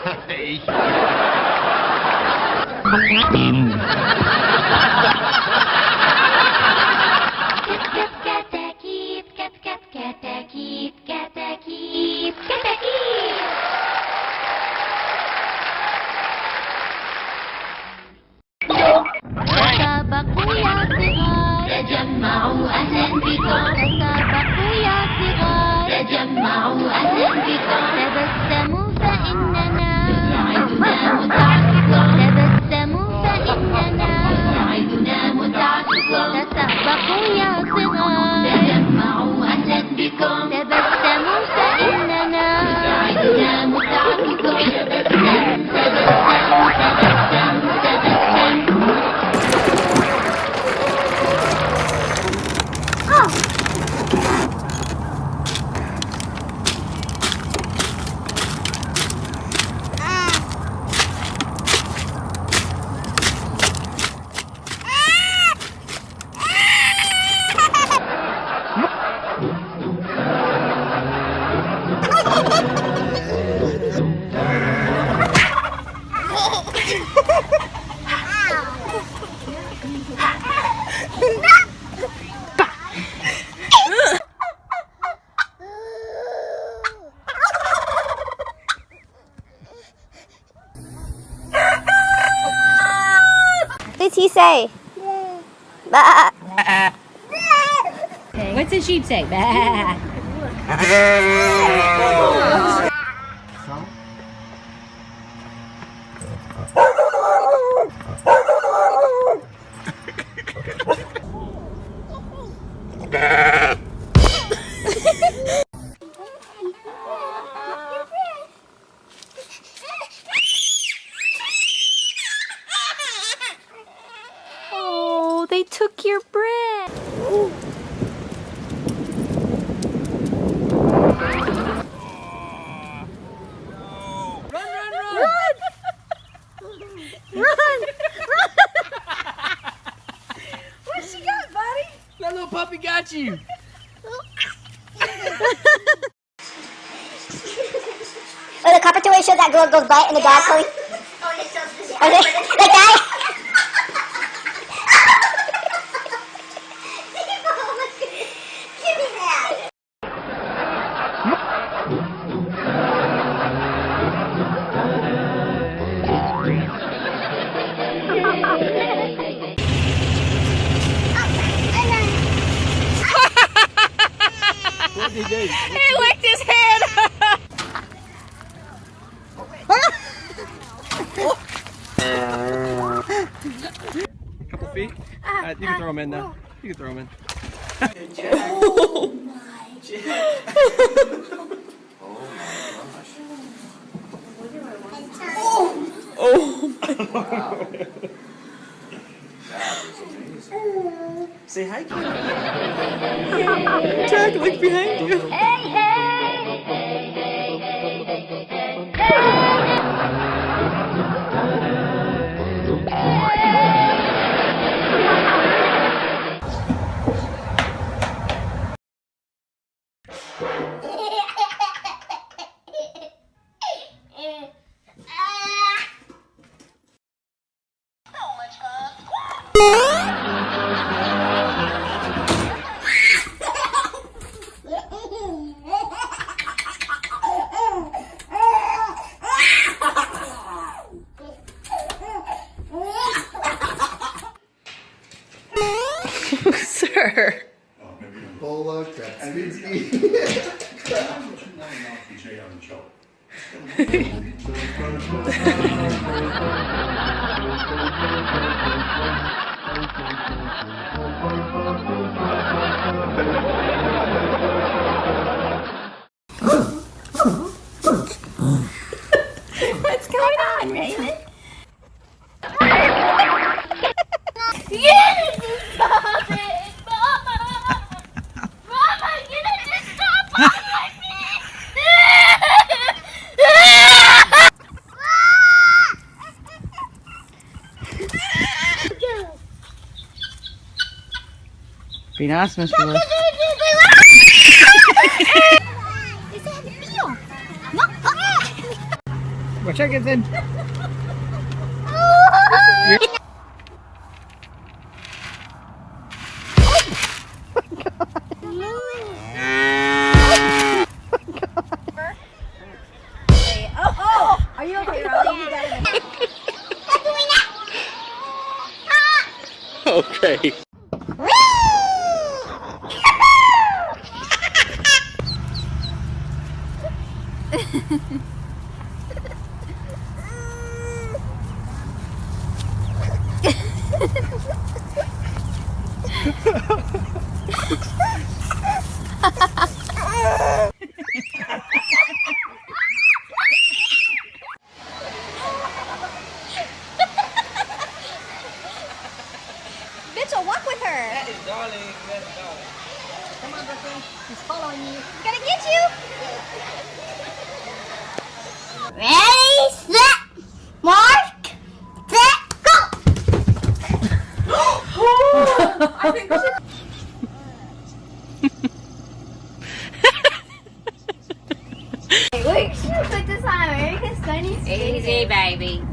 Ich. تسابقوا يا صغار تجمعوا أهلا بكم تسابقوا يا صغار تجمعوا أهلا بكم تبسموا فإننا موعدنا متعتكم تبسموا فإننا موعدنا متعتكم تسابقوا يا صغار تجمعوا أهلا بكم تبسموا فإننا موعدنا متعتكم What did he say? Bah. Okay, what's the sheep say? Bah. Oh, they took your bread. What she got, buddy? That little puppy got you. Or the carpenter where it shows that girl goes by and the dog pulling. Oh, it shows this Like that? Give me that. What did he do? He licked his head. A couple feet? You can throw him in now. You can throw him in. Say hi. Jack, look behind you. Sir. Bola, Kratzky. What's going on, Raymond? Stop it, Mama! Mama, you need to stop following me! Be nice, Mr. Lewis. We're chickens in. Are you okay, Riley? You got it. Okay. Mitchell, walk with her. That is darling. That is darling. Come on, Brooklyn. He's following you. He's gonna get you. Ready, set, mark, set, go! I think we should. Wait, should we put this on America's Funny Skater? Easy, baby.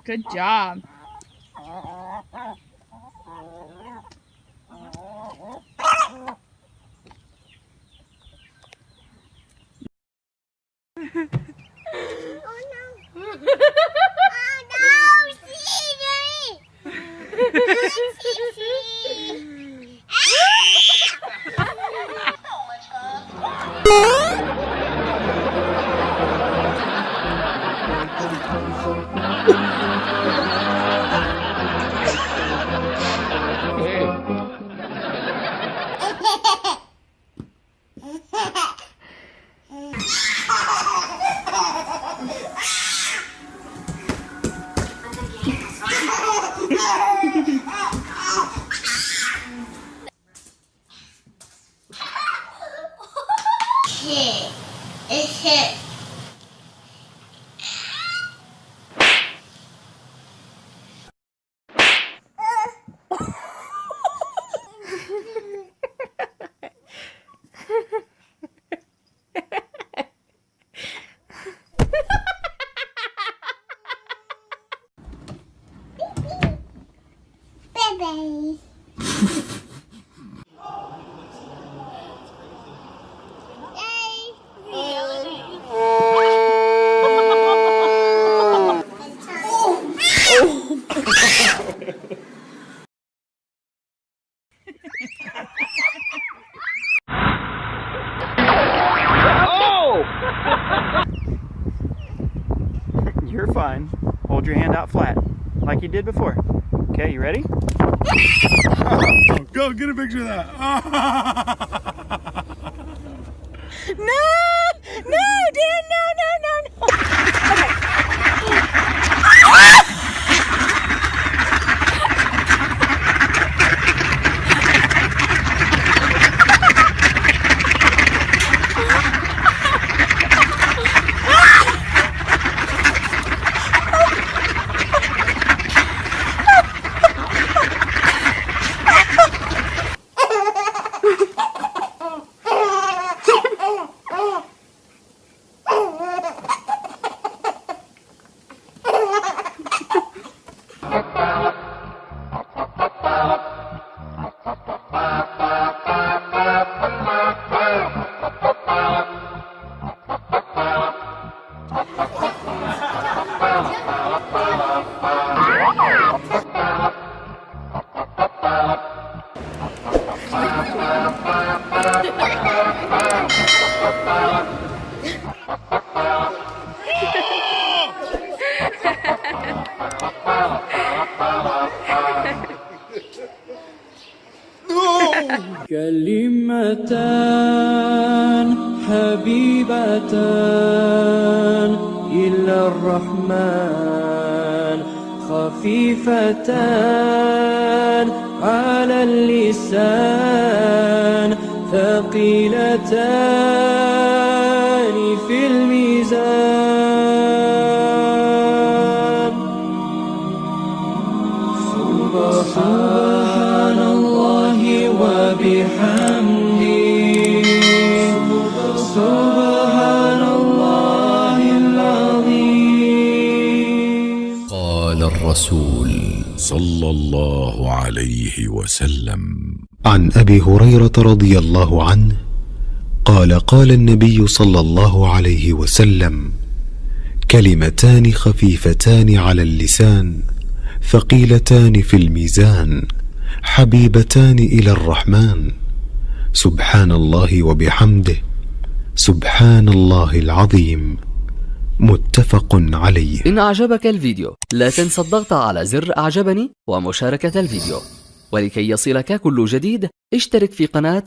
Good job. It's hit. Baby. You're fine. Hold your hand out flat, like you did before. Okay, you ready? Go get a picture of that. No, Dan, no. كلمتان حبيبتان إلى الرحمن خفيفتان على اللسان ثقيلتان في الميزان سبحان الله وبحمده سبحان الله العظيم. قال الرسول صلى الله عليه وسلم: عن أبي هريرة رضي الله عنه قال: قال النبي صلى الله عليه وسلم: كلمتان خفيفتان على اللسان ثقيلتان في الميزان حبيبتان إلى الرحمن سبحان الله وبحمده سبحان الله العظيم. متفق عليه. إن أعجبك الفيديو لا تنسى الضغط على زر أعجبني ومشاركة الفيديو، ولكي يصلك كل جديد اشترك في قناة